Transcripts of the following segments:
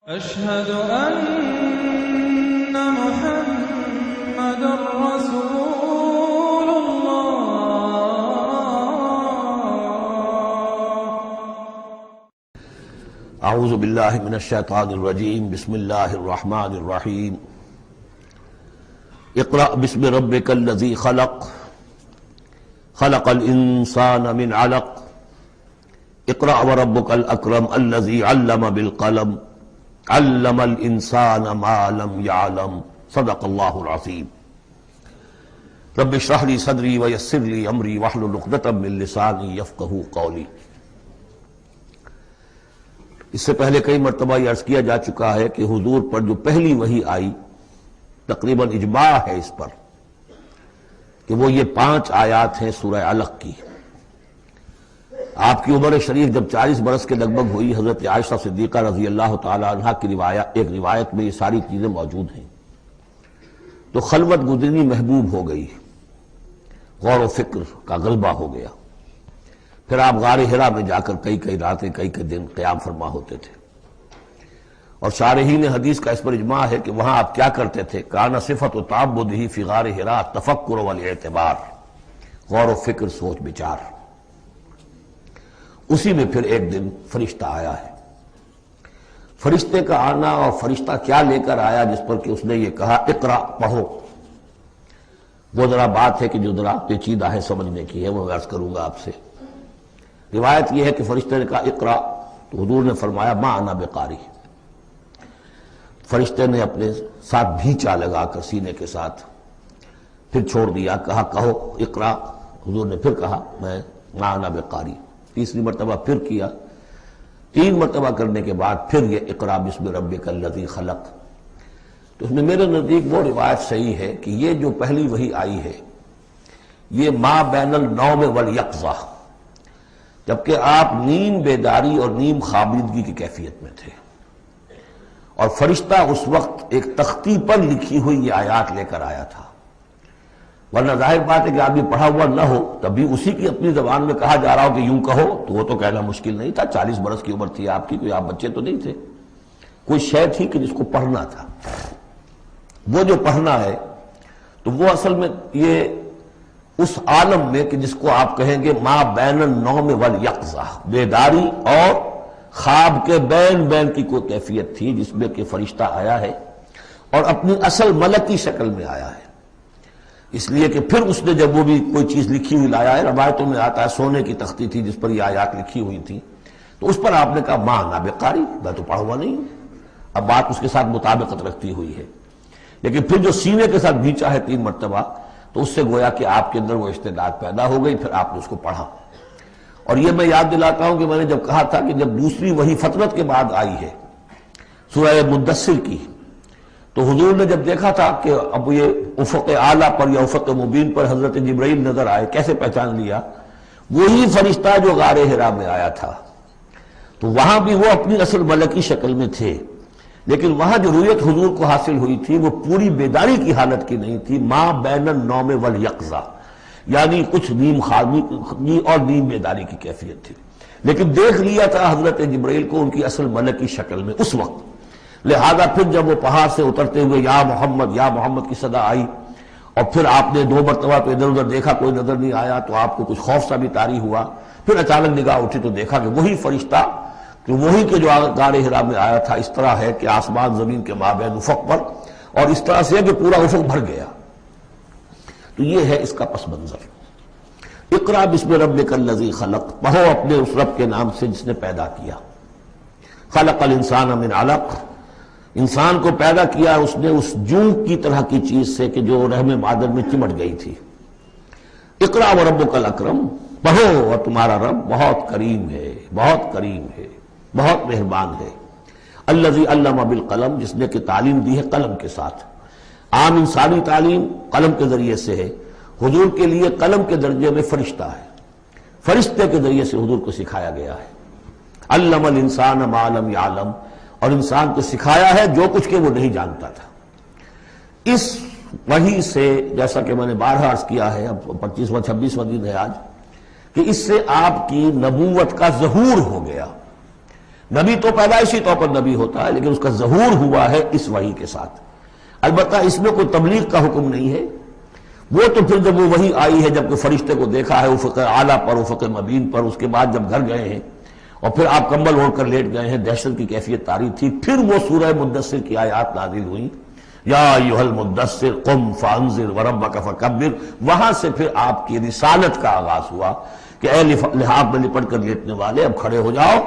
أشهد أن محمد رسول الله. اعوذ باللہ من الشیطان الرجیم. بسم اللہ الرحمن الرحیم. اقرأ بسم ربک الذی خلق خلق الانسان من علق اقرأ وربک الاکرم الذی علم بالقلم علم الانسان ما لم يعلم. صدق اللہ العظیم. رب اشرح لی صدری ویسر لی امری واحلل عقدۃ من لسانی یفقہوا قولی. اس سے پہلے کئی مرتبہ یہ عرض کیا جا چکا ہے کہ حضور پر جو پہلی وحی آئی تقریباً اجماع ہے اس پر کہ وہ یہ 5 آیات ہیں سورہ علق کی. آپ کی عمر شریف جب 40 برس کے لگ بھگ ہوئی، حضرت عائشہ صدیقہ رضی اللہ تعالی عنہ کی ایک روایت میں یہ ساری چیزیں موجود ہیں. تو خلوت گزرنی محبوب ہو گئی، غور و فکر کا غلبہ ہو گیا. پھر آپ غار حرا میں جا کر کئی راتیں کئی دن قیام فرما ہوتے تھے. اور شارحین حدیث کا اس پر اجماع ہے کہ وہاں آپ کیا کرتے تھے؟ کان صفت تعبدہ فی غار حرا تفکر والاعتبار، غور و فکر، سوچ بچار. اسی میں پھر ایک دن فرشتہ آیا ہے. فرشتے کا آنا اور فرشتہ کیا لے کر آیا جس پر کہ اس نے یہ کہا اقرا، پڑھو، وہ ذرا بات ہے کہ جو ذرا پیچیدہ ہے، سمجھنے کی ہے، وہ عرض کروں گا آپ سے. روایت یہ ہے کہ فرشتے نے کہا اقرا، تو حضور نے فرمایا ما انا بقاری. فرشتے نے اپنے ساتھ بھینچا لگا کر سینے کے ساتھ، پھر چھوڑ دیا، کہا کہو اقرا. حضور نے پھر کہا میں ما انا بقاری. تیسری مرتبہ پھر کیا. 3 مرتبہ کرنے کے بعد پھر یہ اقرا بسم ربک الذی خلق. تو اس میں میرے نزدیک وہ روایت صحیح ہے کہ یہ جو پہلی وحی آئی ہے یہ ما بین النوم والیقظہ، جبکہ آپ نیم بیداری اور نیم خوابیدگی کی کیفیت میں تھے، اور فرشتہ اس وقت ایک تختی پر لکھی ہوئی یہ آیات لے کر آیا تھا. ورنہ ظاہر بات ہے کہ آدمی پڑھا ہوا نہ ہو تبھی اسی کی اپنی زبان میں کہا جا رہا ہو کہ یوں کہو، تو وہ تو کہنا مشکل نہیں تھا. 40 برس کی عمر تھی آپ کی، کوئی آپ بچے تو نہیں تھے. کوئی شے تھی کہ جس کو پڑھنا تھا. وہ جو پڑھنا ہے تو وہ اصل میں یہ اس عالم میں کہ جس کو آپ کہیں گے ما بین النوم والیقظہ، بیداری اور خواب کے بین کی کوئی کیفیت تھی جس میں کہ فرشتہ آیا ہے اور اپنی اصل ملکی شکل میں آیا ہے. اس لیے کہ پھر اس نے جب وہ بھی کوئی چیز لکھی ہوئی لایا ہے، روایتوں میں آتا ہے سونے کی تختی تھی جس پر یہ آیات لکھی ہوئی تھی، تو اس پر آپ نے کہا ما انا بقاری، میں تو پڑھا ہوا نہیں ہوں. اب بات اس کے ساتھ مطابقت رکھتی ہوئی ہے. لیکن پھر جو سینے کے ساتھ بھینچا ہے 3 مرتبہ، تو اس سے گویا کہ آپ کے اندر وہ استعداد پیدا ہو گئی. پھر آپ نے اس کو پڑھا. اور یہ میں یاد دلاتا ہوں کہ میں نے جب کہا تھا کہ جب دوسری وحی فترت کے بعد آئی ہے سورہ مدثر کی، تو حضور نے جب دیکھا تھا کہ اب یہ افق اعلیٰ پر یا افق مبین پر حضرت جبرائیل نظر آئے، کیسے پہچان لیا؟ وہی فرشتہ جو غار حرا میں آیا تھا. تو وہاں بھی وہ اپنی اصل ملکی شکل میں تھے، لیکن وہاں جو رویت حضور کو حاصل ہوئی تھی وہ پوری بیداری کی حالت کی نہیں تھی. ما بین النوم والیقظہ، یعنی کچھ نیم خوابی اور نیم بیداری کی کیفیت تھی. لیکن دیکھ لیا تھا حضرت جبرائیل کو ان کی اصل ملکی شکل میں اس وقت. لہذا پھر جب وہ پہاڑ سے اترتے ہوئے یا محمد کی صدا آئی، اور پھر آپ نے 2 مرتبہ تو ادھر ادھر دیکھا، کوئی نظر نہیں آیا، تو آپ کو کچھ خوف سا بھی طاری ہوا. پھر اچانک نگاہ اٹھی تو دیکھا کہ وہی فرشتہ کہ وہی کہ جو غار حرا میں آیا تھا، اس طرح ہے کہ آسمان زمین کے مابین افق پر، اور اس طرح سے کہ پورا افق بھر گیا. تو یہ ہے اس کا پس منظر. اقرا بسم ربک الذی خلق، پڑھو اپنے اس رب کے نام سے جس نے پیدا کیا. خلق الانسان من علق، انسان کو پیدا کیا اس نے اس جونک کی طرح کی چیز سے کہ جو رحم مادر میں چمٹ گئی تھی. اقرا وربک الاکرم، پڑھو اور تمہارا رب بہت کریم ہے، بہت کریم ہے، بہت مہربان ہے. الذی علم بالقلم، جس نے کہ تعلیم دی ہے قلم کے ساتھ. عام انسانی تعلیم قلم کے ذریعے سے ہے، حضور کے لیے قلم کے درجے میں فرشتہ ہے. فرشتے کے ذریعے سے حضور کو سکھایا گیا ہے. علم الانسان ما لم یعلم، اور انسان کو سکھایا ہے جو کچھ کہ وہ نہیں جانتا تھا. اس وحی سے جیسا کہ میں نے بارہا عرض کیا ہے، اب 25واں 26واں دن ہے آج، کہ اس سے آپ کی نبوت کا ظہور ہو گیا. نبی تو پیدائشی طور پر نبی ہوتا ہے، لیکن اس کا ظہور ہوا ہے اس وحی کے ساتھ۔ البتہ اس میں کوئی تبلیغ کا حکم نہیں ہے، وہ تو پھر جب وہ وحی آئی ہے، جب کوئی فرشتے کو دیکھا ہے افق اعلیٰ پر، افق مبین پر، اس کے بعد جب گھر گئے ہیں اور پھر آپ کمبل اوڑھ کر لیٹ گئے ہیں، دہشت کی کیفیت طاری تھی، پھر وہ سورہ مدثر کی آیات نازل ہوئیں، یا ایھا المدثر قم فانذر وربک فکبر۔ وہاں سے پھر آپ کی رسالت کا آغاز ہوا کہ اے لحاف میں لپٹ کر لیٹنے والے، اب کھڑے ہو جاؤ،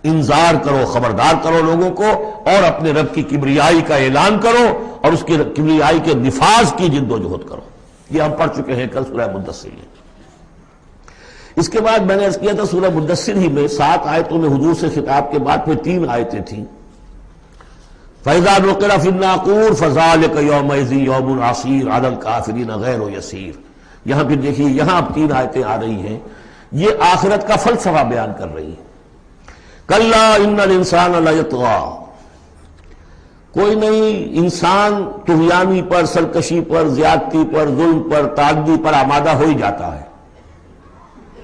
انذار کرو، خبردار کرو لوگوں کو، اور اپنے رب کی کبریائی کا اعلان کرو اور اس کی کبریائی کے نفاذ کی جد و جہد کرو۔ یہ ہم پڑھ چکے ہیں کل سورہ مدثر میں۔ اس کے بعد میں نے عرض کیا تھا سورہ مدثر ہی میں 7 آیتوں میں حضور سے خطاب کے بعد پھر 3 آیتیں تھیں۔ فَإِذَا نُقِرَ فِي النَّاقُورِ فَذَلِكَ يَوْمَئِذٍ يَوْمٌ عَسِيرٌ عَلَى الْكَافِرِينَ غَيْرُ يَسِيرٌ۔ یہاں پھر دیکھیے، یہاں اب 3 آیتیں آ رہی ہیں، یہ آخرت کا فلسفہ بیان کر رہی ہیں۔ کَلَّا إِنَّ الْإِنسَانَ لَيَطْغَىٰ، کوئی نہیں، انسان طغیانی پر، سرکشی پر، زیادتی پر، ظلم پر، تعدی پر آمادہ ہو ہی جاتا ہے۔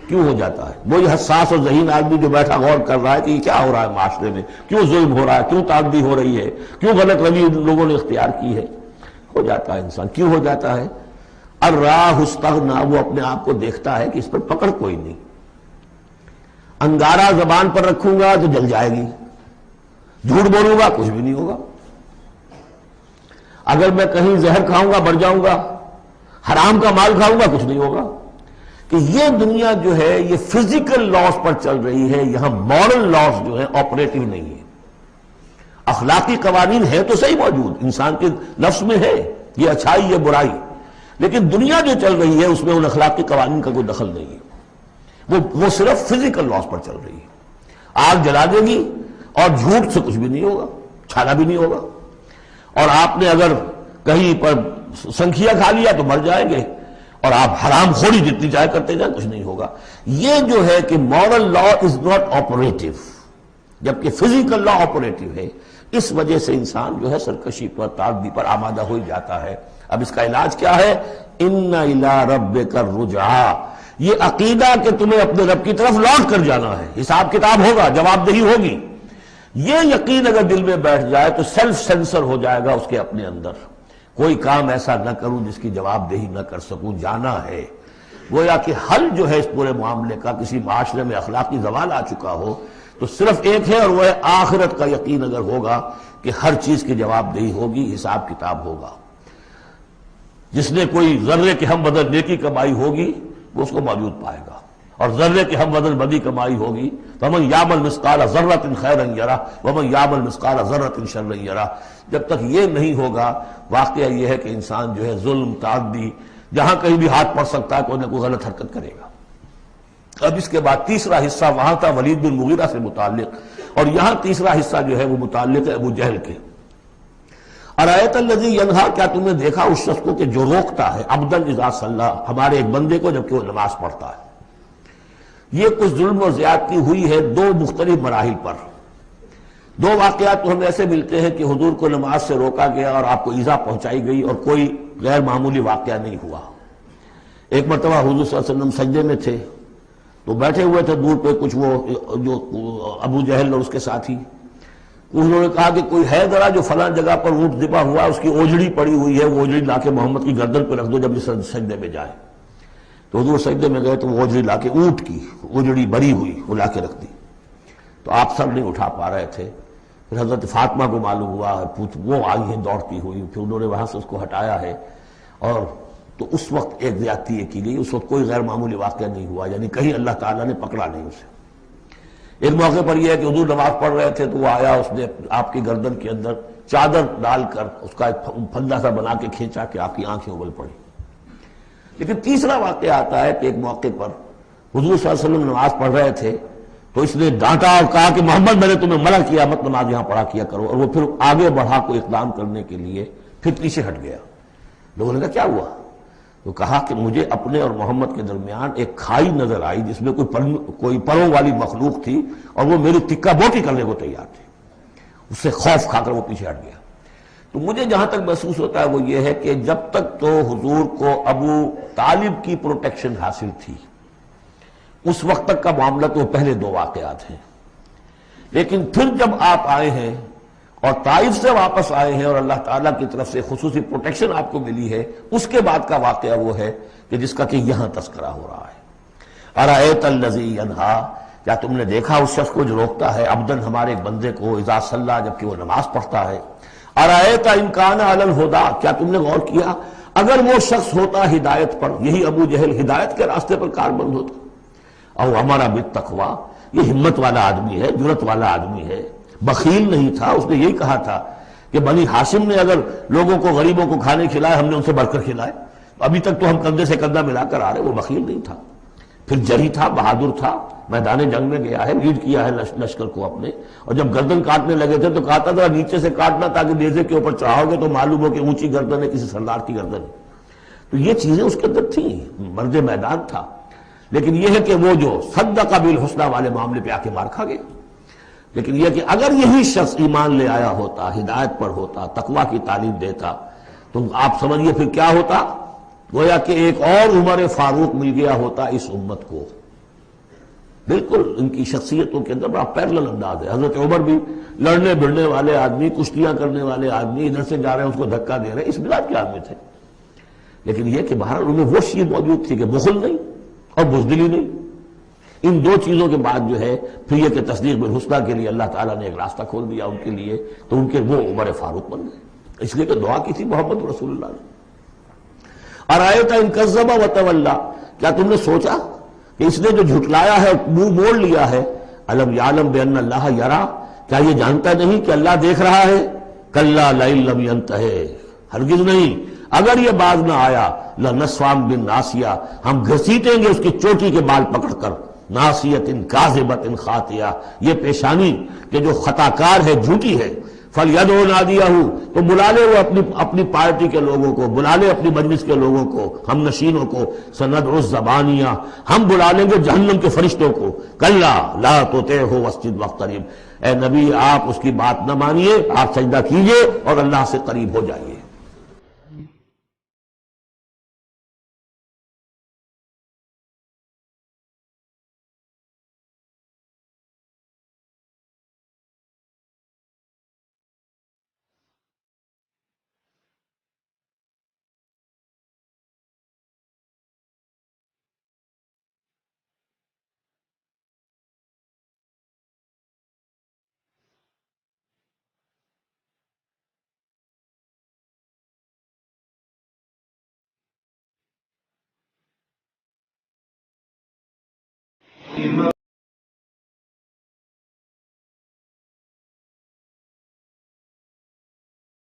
کیوں ہو جاتا ہے؟ وہی حساس اور ذہین آدمی جو بیٹھا غور کر رہا ہے کہ یہ کیا ہو رہا ہے معاشرے میں، کیوں ظلم ہو رہا ہے، کیوں تعدی ہو رہی ہے، کیوں غلط روی لوگوں نے اختیار کی ہے، ہو جاتا ہے انسان۔ کیوں ہو جاتا ہے؟ الراہ استغنا، وہ اپنے آپ کو دیکھتا ہے کہ اس پر پکڑ کوئی نہیں، انگارہ زبان پر رکھوں گا تو جل جائے گی، جھوٹ بولوں گا کچھ بھی نہیں ہوگا، اگر میں کہیں زہر کھاؤں گا مر جاؤں گا، حرام کا مال کھاؤں گا کچھ نہیں ہوگا۔ کہ یہ دنیا جو ہے یہ فزیکل لاز پر چل رہی ہے، یہاں مورل لاز جو ہے آپریٹو نہیں ہے۔ اخلاقی قوانین ہے تو صحیح موجود، انسان کے نفس میں ہے، یہ اچھائی یہ برائی، لیکن دنیا جو چل رہی ہے اس میں ان اخلاقی قوانین کا کوئی دخل نہیں ہے، وہ صرف فزیکل لاز پر چل رہی ہے۔ آگ جلا دے گی اور جھوٹ سے کچھ بھی نہیں ہوگا، چھانا بھی نہیں ہوگا، اور آپ نے اگر کہیں پر سنکھیا کھا لیا تو مر جائیں گے، اور آپ حرام خوری جتنی چاہے کرتے جائیں کچھ نہیں ہوگا۔ یہ جو ہے کہ moral law is not operative, جبکہ فزیکل لا آپریٹو ہے، اس وجہ سے انسان جو ہے سرکشی پر، تعدی پر آمادہ ہو جاتا ہے۔ اب اس کا علاج کیا ہے؟ ان الی ربک الرجعی، یہ عقیدہ کہ تمہیں اپنے رب کی طرف لوٹ کر جانا ہے، حساب کتاب ہوگا، جواب دہی ہوگی، یہ یقین اگر دل میں بیٹھ جائے تو سیلف سینسر ہو جائے گا اس کے اپنے اندر، کوئی کام ایسا نہ کروں جس کی جواب دہی نہ کر سکوں، جانا ہے۔ گویا کہ حل جو ہے اس پورے معاملے کا، کسی معاشرے میں اخلاقی زوال آ چکا ہو تو صرف ایک ہے، اور وہ ہے آخرت کا یقین اگر ہوگا کہ ہر چیز کی جواب دہی ہوگی، حساب کتاب ہوگا۔ جس نے کوئی ذرے کے ہم بدل نیکی کمائی ہوگی وہ اس کو موجود پائے گا، اور ذرے کے ہم بدل بدی کمائی ہوگی فَمَنْ يَعْمَلْ مِثْقَالَ ذَرَّةٍ خَيْرًا يَرَهُ وَمَنْ يَعْمَلْ مِثْقَالَ ذَرَّةٍ شَرًّا يَرَهُ۔ جب تک یہ نہیں ہوگا، واقعہ یہ ہے کہ انسان جو ہے ظلم، تعدی، جہاں کہیں بھی ہاتھ پڑ سکتا ہے کوئی نہ کوئی غلط حرکت کرے گا۔ اب اس کے بعد تیسرا حصہ وہاں تھا ولید بن مغیرہ سے متعلق، اور یہاں تیسرا حصہ جو ہے وہ متعلق ہے ابو جہل کے۔ ارایت الذی ینہا، کیا تم نے دیکھا اس شخص کو کہ جو روکتا ہے، عبدا اذا صلی، ہمارے ایک بندے کو جبکہ وہ نماز پڑھتا ہے۔ یہ کچھ ظلم و زیادتی ہوئی ہے 2 مختلف مراحل پر۔ 2 واقعات تو ہمیں ایسے ملتے ہیں کہ حضور کو نماز سے روکا گیا اور آپ کو ایذا پہنچائی گئی اور کوئی غیر معمولی واقعہ نہیں ہوا۔ ایک مرتبہ حضور صلی اللہ علیہ وسلم سجدے میں تھے تو بیٹھے ہوئے تھے دور پہ کچھ وہ جو ابو جہل اور اس کے ساتھی، انہوں نے کہا کہ کوئی ہے ذرا جو فلاں جگہ پر اونٹ ذبح ہوا، اس کی اوجڑی پڑی ہوئی ہے، وہ اوجڑی لا کے محمد کی گردن پہ رکھ دو جب یہ سجدے میں جائے۔ تو حضور سجدے میں گئے تو وہ اوجڑی لا کے، اونٹ کی اوجڑی بری ہوئی وہ لا کے رکھ دی، تو آپ سر نہیں اٹھا پا رہے تھے۔ پھر حضرت فاطمہ کو معلوم ہوا، وہ آئی ہیں دوڑتی ہوئی، پھر انہوں نے وہاں سے اس کو ہٹایا ہے، اور تو اس وقت ایک زیادتی یہ کی گئی، اس وقت کوئی غیر معمولی واقعہ نہیں ہوا، یعنی کہیں اللہ تعالیٰ نے پکڑا نہیں اسے۔ ایک موقع پر یہ ہے کہ حضور نماز پڑھ رہے تھے تو وہ آیا، اس نے آپ کی گردن کے اندر چادر ڈال کر اس کا ایک پھندا سا بنا کے کھینچا کہ آپ کی آنکھیں ابل پڑی۔ لیکن تیسرا واقعہ آتا ہے کہ ایک موقع پر حضور صلی اللہ علیہ وسلم نماز پڑھ رہے تھے تو اس نے ڈانٹا اور کہا کہ محمد میں نے تمہیں منع کیا مت نماز یہاں پڑھا کیا کرو، اور وہ پھر آگے بڑھا کوئی اقدام کرنے کے لیے پھر پیچھے ہٹ گیا۔ لوگوں نے کہا کیا ہوا؟ تو کہا کہ مجھے اپنے اور محمد کے درمیان ایک کھائی نظر آئی جس میں کوئی پروں والی مخلوق تھی، اور وہ میری ٹکا بوٹی کرنے کو تیار تھی، اس سے خوف کھا کر وہ پیچھے ہٹ گیا۔ تو مجھے جہاں تک محسوس ہوتا ہے وہ یہ ہے کہ جب تک تو حضور کو ابو طالب کی پروٹیکشن حاصل تھی، اس وقت تک کا معاملہ تو پہلے 2 واقعات ہیں، لیکن پھر جب آپ آئے ہیں اور طائف سے واپس آئے ہیں اور اللہ تعالیٰ کی طرف سے خصوصی پروٹیکشن آپ کو ملی ہے، اس کے بعد کا واقعہ وہ ہے کہ جس کا کہ یہاں تذکرہ ہو رہا ہے۔ ارأیت الذی ینہا، کیا تم نے دیکھا اس شخص کو جو روکتا ہے، عبدن ہمارے ایک بندے کو، اذا صلی، جبکہ وہ نماز پڑھتا ہے۔ ارأیت ان کان علی الہدی، کیا تم نے غور کیا اگر وہ شخص ہوتا ہدایت پر، یہی ابو جہل ہدایت کے راستے پر کاربند ہوتا، او ہمارا بالتقوی، یہ ہمت والا آدمی ہے، جرت والا آدمی ہے، بخیل نہیں تھا، اس نے یہی کہا تھا کہ بنی ہاشم نے اگر لوگوں کو، غریبوں کو کھانے کھلائے، ہم نے ان سے بڑھ کر کھلائے، ابھی تک تو ہم کندھے سے کندھا ملا کر آ رہے، وہ بخیل نہیں تھا۔ پھر جری تھا، بہادر تھا، میدان جنگ میں گیا ہے، لیڈ کیا ہے لشکر کو اپنے، اور جب گردن کاٹنے لگے تھے تو کہا تھا ذرا نیچے سے کاٹنا تاکہ نیزے کے اوپر چڑھاؤ گے تو معلوم ہو کہ اونچی گردن ہے کسی سردار کی گردن ہے۔ تو یہ چیزیں اس کے اندر تھیں، مرد میدان تھا۔ لیکن یہ ہے کہ وہ جو صدق بالحسنی والے معاملے پہ آ کے مار کھا گیا۔ لیکن یہ کہ اگر یہی شخص ایمان لے آیا ہوتا، ہدایت پر ہوتا، تقویٰ کی تعلیم دیتا، تو آپ سمجھیے پھر کیا ہوتا، گویا کہ ایک اور عمر فاروق مل گیا ہوتا اس امت کو۔ بالکل ان کی شخصیتوں کے اندر بڑا پیرلل انداز ہے۔ حضرت عمر بھی لڑنے بھڑنے والے آدمی، کشتیاں کرنے والے آدمی، ادھر سے جا رہے ہیں اس کو دھکا دے رہے ہیں، اس مزاج کے آدمی تھے۔ لیکن یہ کہ بہرحال ان میں وہ شیء موجود تھی کہ بخل نہیں اور بزدلی نہیں۔ ان دو چیزوں کے بعد جو ہے پھر یہ کہ تصدیق بالحسنی کے لیے اللہ تعالیٰ نے ایک راستہ کھول دیا ان کے لیے، تو ان کے وہ عمر فاروق بن گئے۔ اس لیے کہ دعا کی تھی محمد رسول اللہ نے۔ ارأیت ان کذب وتولی، کیا تم نے سوچا کہ اس نے جو جھٹلایا ہے، منہ موڑ لیا ہے، الم یعلم بان اللہ یری، کیا یہ جانتا نہیں کہ اللہ دیکھ رہا ہے؟ کلا لئن لم ینتہ، ہرگز نہیں، اگر یہ باز نہ آیا، لنسفعا بالناصیہ، ہم گھسیٹیں گے اس کی چوٹی کے بال پکڑ کر، ناصیۃ کاذبۃ خاطیہ، یہ پیشانی کہ جو خطا کار ہے، جھوٹی ہے۔ فَلْيَدْعُ نَادِيَهُ، تو بلا لے وہ اپنی پارٹی کے لوگوں کو، بلا لے اپنی مجلس کے لوگوں کو، ہم نشینوں کو، سَنَدْعُ الزَّبَانِيَّ، ہم بلا لیں گے جہنم کے فرشتوں کو۔ کَلَّا لَا تُطِعْهُ وَاسْجُدْ وَاقْتَرِب، اے نبی آپ اس کی بات نہ مانیے، آپ سجدہ کیجئے اور اللہ سے قریب ہو جائیے۔